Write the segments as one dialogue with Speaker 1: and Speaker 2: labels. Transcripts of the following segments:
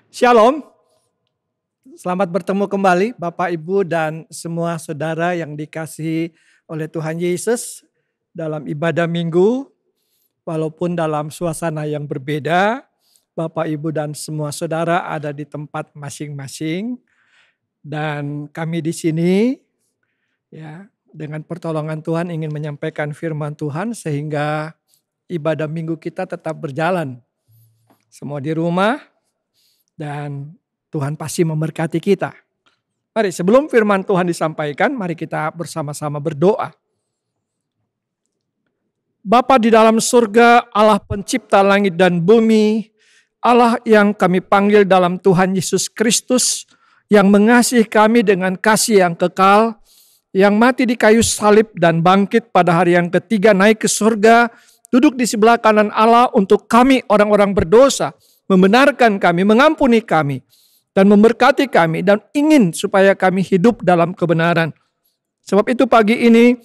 Speaker 1: Shalom, selamat bertemu kembali Bapak, Ibu, dan semua saudara yang dikasihi oleh Tuhan Yesus dalam ibadah minggu. Walaupun dalam suasana yang berbeda, Bapak, Ibu, dan semua saudara ada di tempat masing-masing. Dan kami di sini ya dengan pertolongan Tuhan ingin menyampaikan firman Tuhan sehingga ibadah minggu kita tetap berjalan. Semua di rumah. Dan Tuhan pasti memberkati kita. Mari sebelum firman Tuhan disampaikan, mari kita bersama-sama berdoa. Bapa di dalam surga, Allah pencipta langit dan bumi, Allah yang kami panggil dalam Tuhan Yesus Kristus, yang mengasihi kami dengan kasih yang kekal, yang mati di kayu salib dan bangkit pada hari yang ketiga naik ke surga, duduk di sebelah kanan Allah untuk kami orang-orang berdosa, membenarkan kami, mengampuni kami, dan memberkati kami, dan ingin supaya kami hidup dalam kebenaran. Sebab itu pagi ini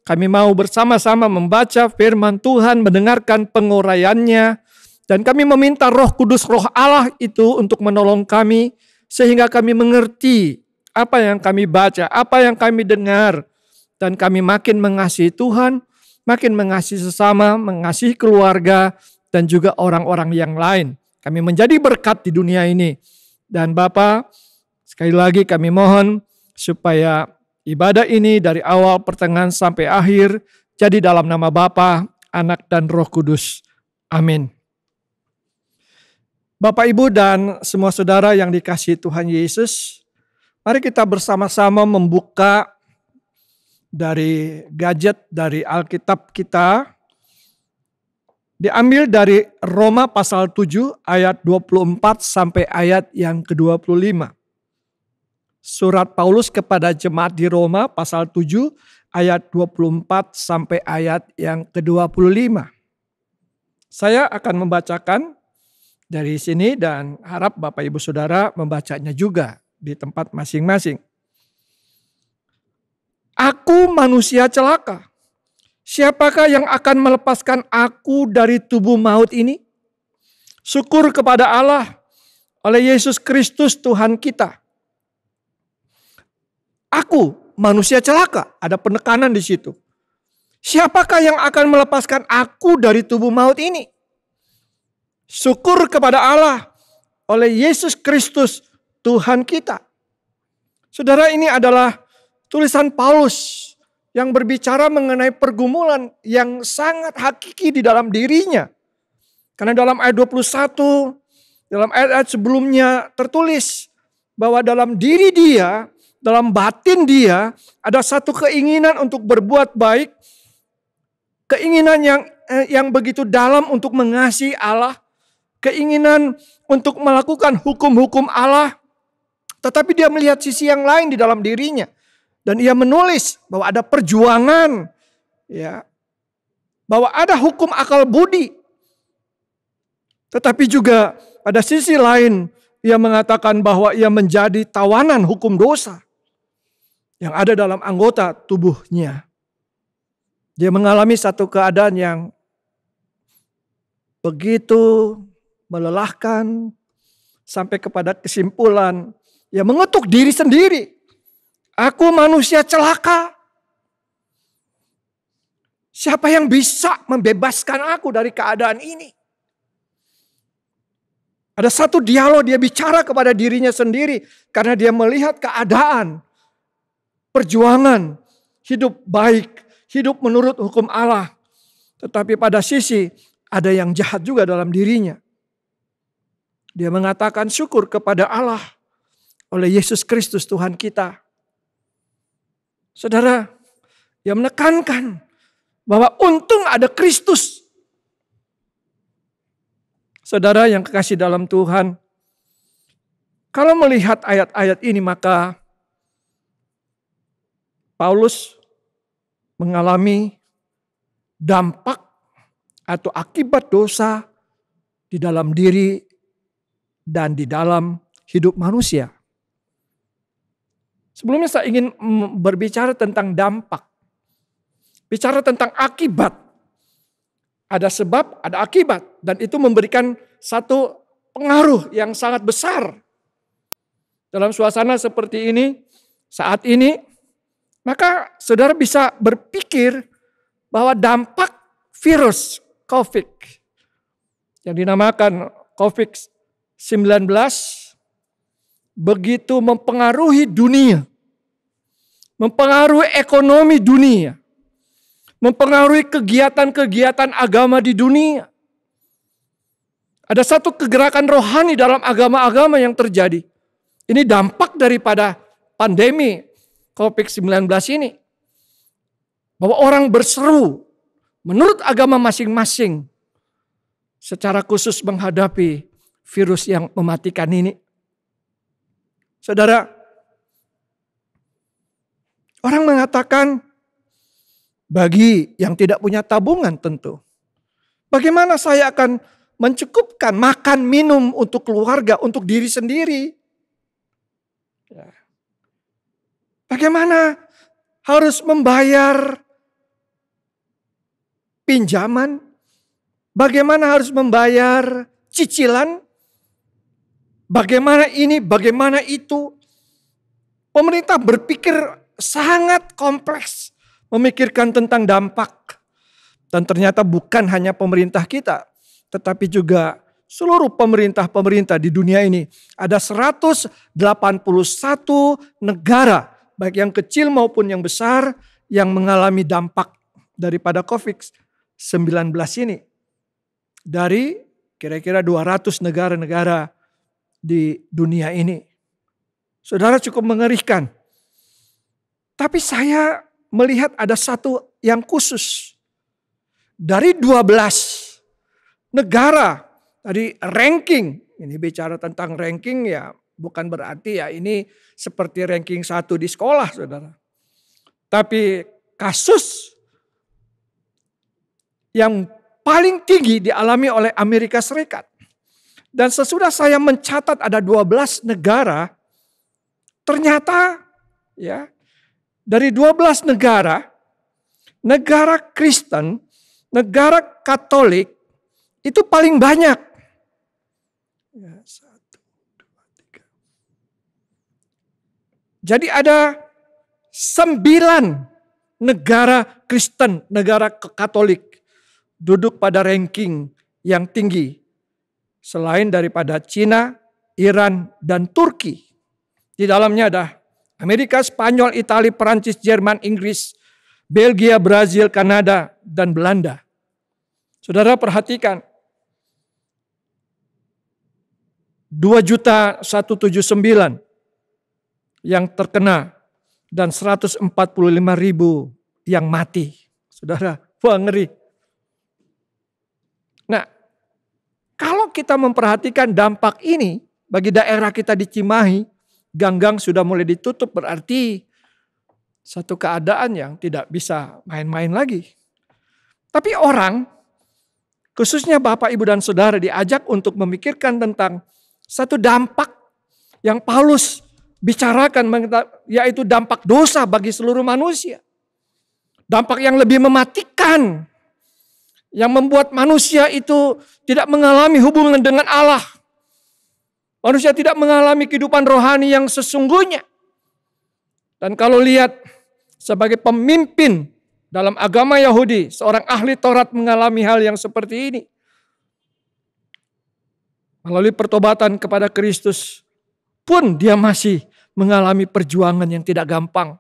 Speaker 1: kami mau bersama-sama membaca firman Tuhan, mendengarkan penguraiannya, dan kami meminta Roh Kudus, Roh Allah itu untuk menolong kami, sehingga kami mengerti apa yang kami baca, apa yang kami dengar, dan kami makin mengasihi Tuhan, makin mengasihi sesama, mengasihi keluarga, dan juga orang-orang yang lain. Kami menjadi berkat di dunia ini. Dan Bapa, sekali lagi kami mohon supaya ibadah ini dari awal, pertengahan, sampai akhir jadi dalam nama Bapa, Anak, dan Roh Kudus. Amin. Bapak, Ibu, dan semua saudara yang dikasihi Tuhan Yesus, mari kita bersama-sama membuka dari gadget, dari Alkitab kita. Diambil dari Roma pasal 7 ayat 24 sampai ayat yang ke-25. Surat Paulus kepada jemaat di Roma pasal 7 ayat 24 sampai ayat yang ke-25. Saya akan membacakan dari sini dan harap Bapak Ibu Saudara membacanya juga di tempat masing-masing. Aku manusia celaka. Siapakah yang akan melepaskan aku dari tubuh maut ini? Syukur kepada Allah oleh Yesus Kristus Tuhan kita. Aku manusia celaka, ada penekanan di situ. Siapakah yang akan melepaskan aku dari tubuh maut ini? Syukur kepada Allah oleh Yesus Kristus Tuhan kita. Saudara, ini adalah tulisan Paulus yang berbicara mengenai pergumulan yang sangat hakiki di dalam dirinya. Karena dalam ayat 21, dalam ayat-ayat sebelumnya tertulis bahwa dalam diri dia, dalam batin dia, ada satu keinginan untuk berbuat baik. Keinginan yang begitu dalam untuk mengasihi Allah. Keinginan untuk melakukan hukum-hukum Allah. Tetapi dia melihat sisi yang lain di dalam dirinya. Dan ia menulis bahwa ada perjuangan, ya, bahwa ada hukum akal budi. Tetapi juga pada sisi lain ia mengatakan bahwa ia menjadi tawanan hukum dosa yang ada dalam anggota tubuhnya. Dia mengalami satu keadaan yang begitu melelahkan sampai kepada kesimpulan ia mengutuk diri sendiri. Aku manusia celaka. Siapa yang bisa membebaskan aku dari keadaan ini? Ada satu dialog dia bicara kepada dirinya sendiri. Karena dia melihat keadaan. Perjuangan. Hidup baik. Hidup menurut hukum Allah. Tetapi pada sisi ada yang jahat juga dalam dirinya. Dia mengatakan syukur kepada Allah. Oleh Yesus Kristus Tuhan kita. Saudara, yang menekankan bahwa untung ada Kristus. Saudara yang kekasih dalam Tuhan, kalau melihat ayat-ayat ini maka Paulus mengalami dampak atau akibat dosa di dalam diri dan di dalam hidup manusia. Sebelumnya saya ingin berbicara tentang dampak. Bicara tentang akibat. Ada sebab, ada akibat. Dan itu memberikan satu pengaruh yang sangat besar. Dalam suasana seperti ini, saat ini, maka saudara bisa berpikir bahwa dampak virus COVID yang dinamakan COVID-19 begitu mempengaruhi dunia, mempengaruhi ekonomi dunia, mempengaruhi kegiatan-kegiatan agama di dunia. Ada satu kegerakan rohani dalam agama-agama yang terjadi. Ini dampak daripada pandemi COVID-19 ini. Bahwa orang berseru menurut agama masing-masing secara khusus menghadapi virus yang mematikan ini. Saudara, orang mengatakan bagi yang tidak punya tabungan tentu. Bagaimana saya akan mencukupkan makan minum untuk keluarga, untuk diri sendiri? Bagaimana harus membayar pinjaman? Bagaimana harus membayar cicilan? Bagaimana ini, bagaimana itu? Pemerintah berpikir sangat kompleks, memikirkan tentang dampak. Dan ternyata bukan hanya pemerintah kita, tetapi juga seluruh pemerintah-pemerintah di dunia ini. Ada 181 negara, baik yang kecil maupun yang besar, yang mengalami dampak daripada COVID-19 ini. Dari kira-kira 200 negara-negara di dunia ini. Saudara, cukup mengerikan. Tapi saya melihat ada satu yang khusus. Dari 12 negara, tadi ranking, ini bicara tentang ranking ya bukan berarti ya ini seperti ranking 1 di sekolah, saudara. Tapi kasus yang paling tinggi dialami oleh Amerika Serikat. Dan sesudah saya mencatat ada 12 negara, ternyata ya dari 12 negara, negara Kristen, negara Katolik itu paling banyak. Ya, 1, 2, 3. Jadi ada 9 negara Kristen, negara Katolik duduk pada ranking yang tinggi. Selain daripada Cina, Iran, dan Turki. Di dalamnya ada Amerika, Spanyol, Italia, Perancis, Jerman, Inggris, Belgia, Brazil, Kanada, dan Belanda. Saudara perhatikan. 2.179 yang terkena dan 145.000 yang mati. Saudara, wah ngeri. Nah, kalau kita memperhatikan dampak ini bagi daerah kita di Cimahi, gang-gang sudah mulai ditutup, berarti satu keadaan yang tidak bisa main-main lagi. Tapi orang, khususnya Bapak, Ibu, dan Saudara diajak untuk memikirkan tentang satu dampak yang Paulus bicarakan, yaitu dampak dosa bagi seluruh manusia. Dampak yang lebih mematikan, yang membuat manusia itu tidak mengalami hubungan dengan Allah. Manusia tidak mengalami kehidupan rohani yang sesungguhnya. Dan kalau lihat sebagai pemimpin dalam agama Yahudi, seorang ahli Taurat mengalami hal yang seperti ini. Melalui pertobatan kepada Kristus pun dia masih mengalami perjuangan yang tidak gampang.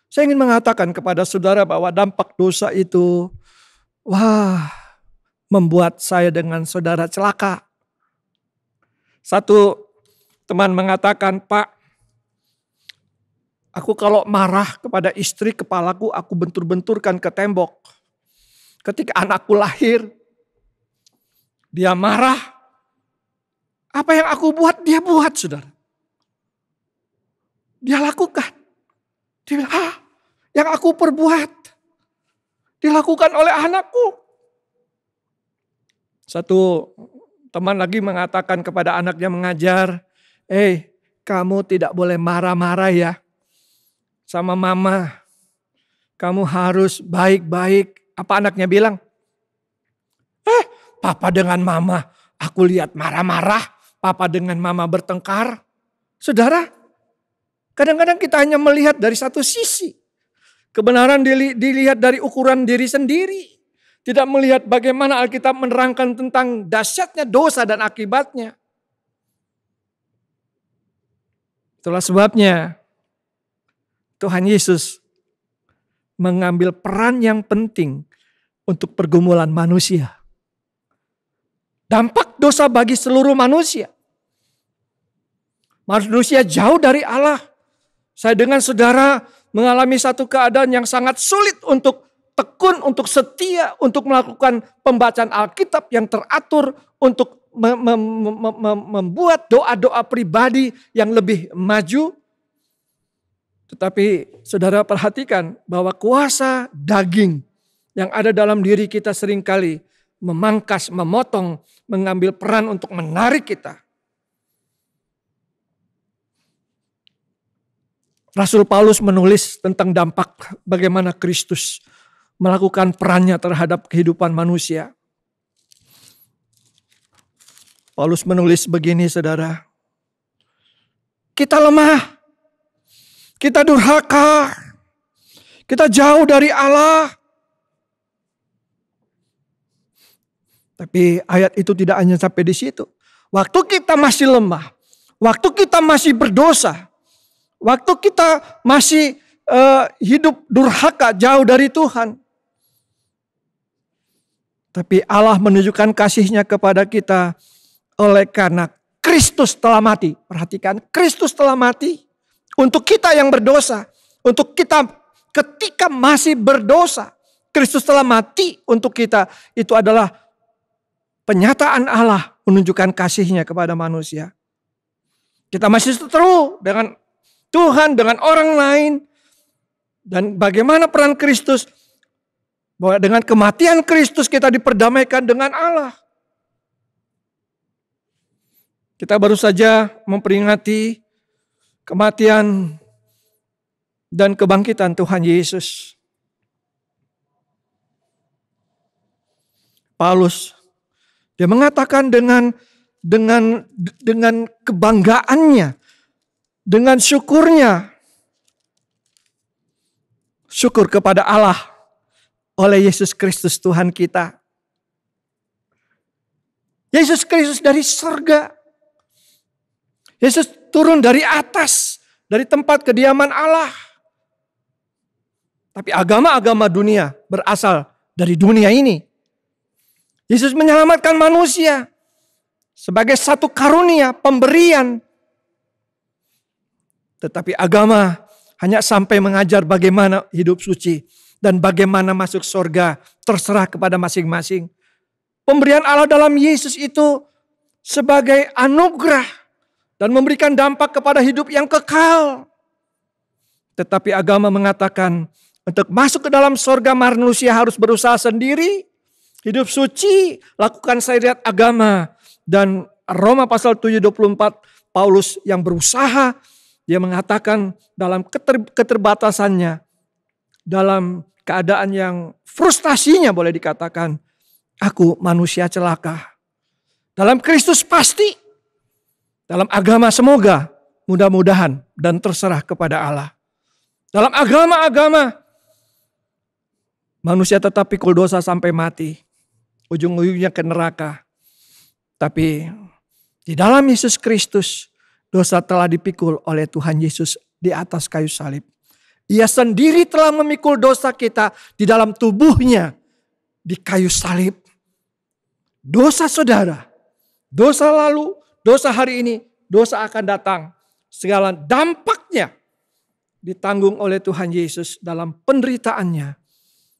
Speaker 1: Saya ingin mengatakan kepada saudara bahwa dampak dosa itu membuat saya dengan saudara celaka. Satu teman mengatakan, Pak, aku kalau marah kepada istri, kepalaku aku bentur-benturkan ke tembok. Ketika anakku lahir, dia marah. Apa yang aku buat, dia buat, saudara. Dia lakukan. Dia bilang, yang aku perbuat dilakukan oleh anakku. Satu teman lagi mengatakan kepada anaknya mengajar, kamu tidak boleh marah-marah ya sama mama. Kamu harus baik-baik. Apa anaknya bilang? Papa dengan mama Aku lihat marah-marah, papa dengan mama bertengkar. Saudara, kadang-kadang kita hanya melihat dari satu sisi. Kebenaran dilihat dari ukuran diri sendiri. Tidak melihat bagaimana Alkitab menerangkan tentang dahsyatnya dosa dan akibatnya. Itulah sebabnya Tuhan Yesus mengambil peran yang penting untuk pergumulan manusia. Dampak dosa bagi seluruh manusia. Manusia jauh dari Allah. Saya dengan saudara mengalami satu keadaan yang sangat sulit untuk tekun, untuk setia, untuk melakukan pembacaan Alkitab yang teratur, untuk membuat doa-doa pribadi yang lebih maju. Tetapi saudara perhatikan bahwa kuasa daging yang ada dalam diri kita seringkali memangkas, memotong, mengambil peran untuk menarik kita. Rasul Paulus menulis tentang dampak bagaimana Kristus melakukan perannya terhadap kehidupan manusia. Paulus menulis begini, saudara. Kita lemah, kita durhaka, kita jauh dari Allah. Tapi ayat itu tidak hanya sampai di situ. Waktu kita masih lemah, waktu kita masih berdosa, waktu kita masih hidup durhaka jauh dari Tuhan. Tapi Allah menunjukkan kasih-Nya kepada kita oleh karena Kristus telah mati. Perhatikan, Kristus telah mati untuk kita yang berdosa. Untuk kita ketika masih berdosa, Kristus telah mati untuk kita. Itu adalah penyataan Allah menunjukkan kasih-Nya kepada manusia. Kita masih seteru dengan Tuhan, dengan orang lain. Dan bagaimana peran Kristus? Bahwa dengan kematian Kristus kita diperdamaikan dengan Allah. Kita baru saja memperingati kematian dan kebangkitan Tuhan Yesus. Paulus, dia mengatakan dengan kebanggaannya, dengan syukurnya, syukur kepada Allah oleh Yesus Kristus Tuhan kita. Yesus Kristus dari surga. Yesus turun dari atas, dari tempat kediaman Allah. Tapi agama-agama dunia berasal dari dunia ini. Yesus menyelamatkan manusia sebagai satu karunia, pemberian. Tetapi agama hanya sampai mengajar bagaimana hidup suci dan bagaimana masuk surga, terserah kepada masing-masing. Pemberian Allah dalam Yesus itu sebagai anugerah dan memberikan dampak kepada hidup yang kekal. Tetapi agama mengatakan untuk masuk ke dalam surga manusia harus berusaha sendiri. Hidup suci, lakukan syariat agama. Dan Roma pasal 7:24, Paulus yang berusaha, dia mengatakan dalam keterbatasannya, dalam keadaan yang frustasinya boleh dikatakan, aku manusia celaka. Dalam Kristus pasti. Dalam agama semoga, mudah-mudahan dan terserah kepada Allah. Dalam agama-agama, manusia tetap pikul dosa sampai mati. Ujung-ujungnya ke neraka. Tapi di dalam Yesus Kristus, dosa telah dipikul oleh Tuhan Yesus di atas kayu salib. Ia sendiri telah memikul dosa kita di dalam tubuhnya di kayu salib. Dosa saudara, dosa lalu, dosa hari ini, dosa akan datang. Segala dampaknya ditanggung oleh Tuhan Yesus dalam penderitaannya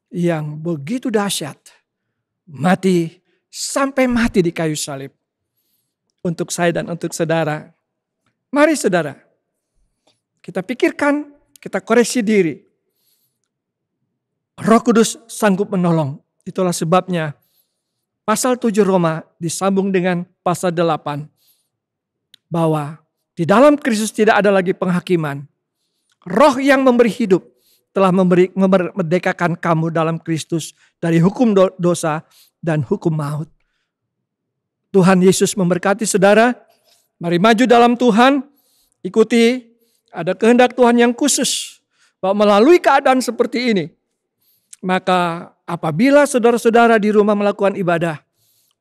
Speaker 1: yang begitu dahsyat. Mati sampai mati di kayu salib. Untuk saya dan untuk saudara. Mari saudara, kita pikirkan, kita koreksi diri. Roh Kudus sanggup menolong. Itulah sebabnya pasal 7 Roma disambung dengan pasal 8. Bahwa di dalam Kristus tidak ada lagi penghakiman. Roh yang memberi hidup telah memerdekakan kamu dalam Kristus dari hukum dosa dan hukum maut. Tuhan Yesus memberkati saudara. Mari maju dalam Tuhan, ikuti ada kehendak Tuhan yang khusus. Bahwa melalui keadaan seperti ini, maka apabila saudara-saudara di rumah melakukan ibadah,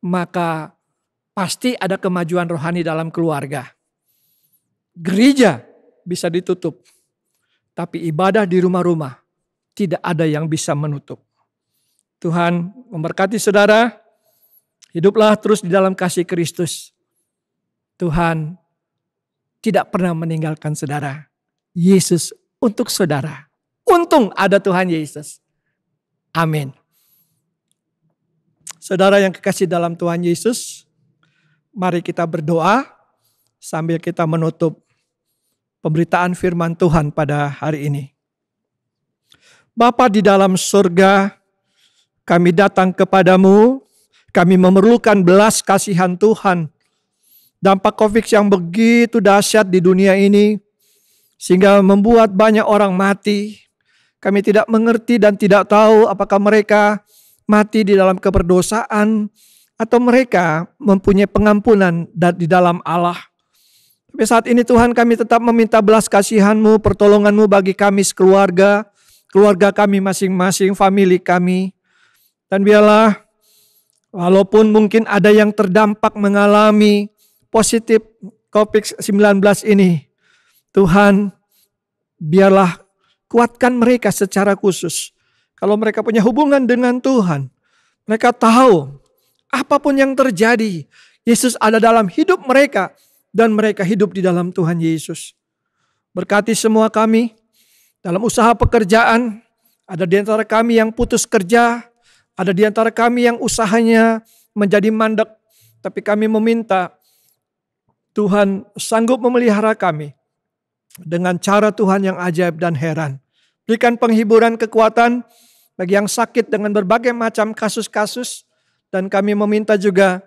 Speaker 1: maka pasti ada kemajuan rohani dalam keluarga. Gereja bisa ditutup, tapi ibadah di rumah-rumah tidak ada yang bisa menutup. Tuhan memberkati saudara, hiduplah terus di dalam kasih Kristus. Tuhan tidak pernah meninggalkan saudara. Yesus untuk saudara. Untung ada Tuhan Yesus. Amin. Saudara yang kekasih dalam Tuhan Yesus, mari kita berdoa sambil kita menutup pemberitaan firman Tuhan pada hari ini. Bapa di dalam surga, kami datang kepadamu, kami memerlukan belas kasihan Tuhan. Dampak COVID yang begitu dahsyat di dunia ini, sehingga membuat banyak orang mati. Kami tidak mengerti dan tidak tahu apakah mereka mati di dalam keberdosaan, atau mereka mempunyai pengampunan di dalam Allah. Tapi saat ini Tuhan, kami tetap meminta belas kasihan-Mu, pertolongan-Mu bagi kami sekeluarga, keluarga kami masing-masing, famili kami. Dan biarlah walaupun mungkin ada yang terdampak mengalami positif COVID-19 ini, Tuhan biarlah kuatkan mereka secara khusus. Kalau mereka punya hubungan dengan Tuhan, mereka tahu apapun yang terjadi, Yesus ada dalam hidup mereka dan mereka hidup di dalam Tuhan Yesus. Berkati semua kami dalam usaha pekerjaan. Ada di antara kami yang putus kerja, ada di antara kami yang usahanya menjadi mandek, tapi kami meminta Tuhan sanggup memelihara kami dengan cara Tuhan yang ajaib dan heran. Berikan penghiburan, kekuatan bagi yang sakit dengan berbagai macam kasus-kasus, dan kami meminta juga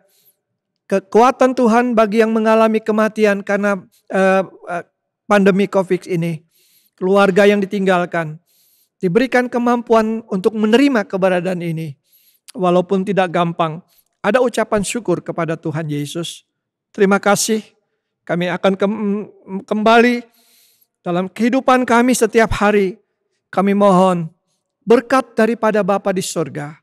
Speaker 1: kekuatan Tuhan bagi yang mengalami kematian karena pandemi COVID ini. Keluarga yang ditinggalkan, diberikan kemampuan untuk menerima keberadaan ini. Walaupun tidak gampang, ada ucapan syukur kepada Tuhan Yesus. Terima kasih, kami akan kembali dalam kehidupan kami setiap hari. Kami mohon berkat daripada Bapa di surga.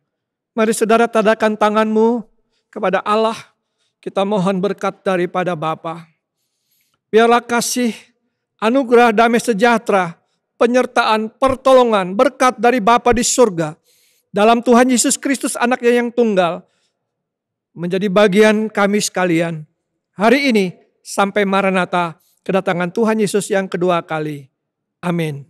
Speaker 1: Mari saudara tadakan tanganmu kepada Allah. Kita mohon berkat daripada Bapa. Biarlah kasih, anugerah, damai sejahtera, penyertaan, pertolongan, berkat dari Bapa di surga dalam Tuhan Yesus Kristus anaknya yang tunggal menjadi bagian kami sekalian. Hari ini sampai Maranatha, kedatangan Tuhan Yesus yang kedua kali. Amin.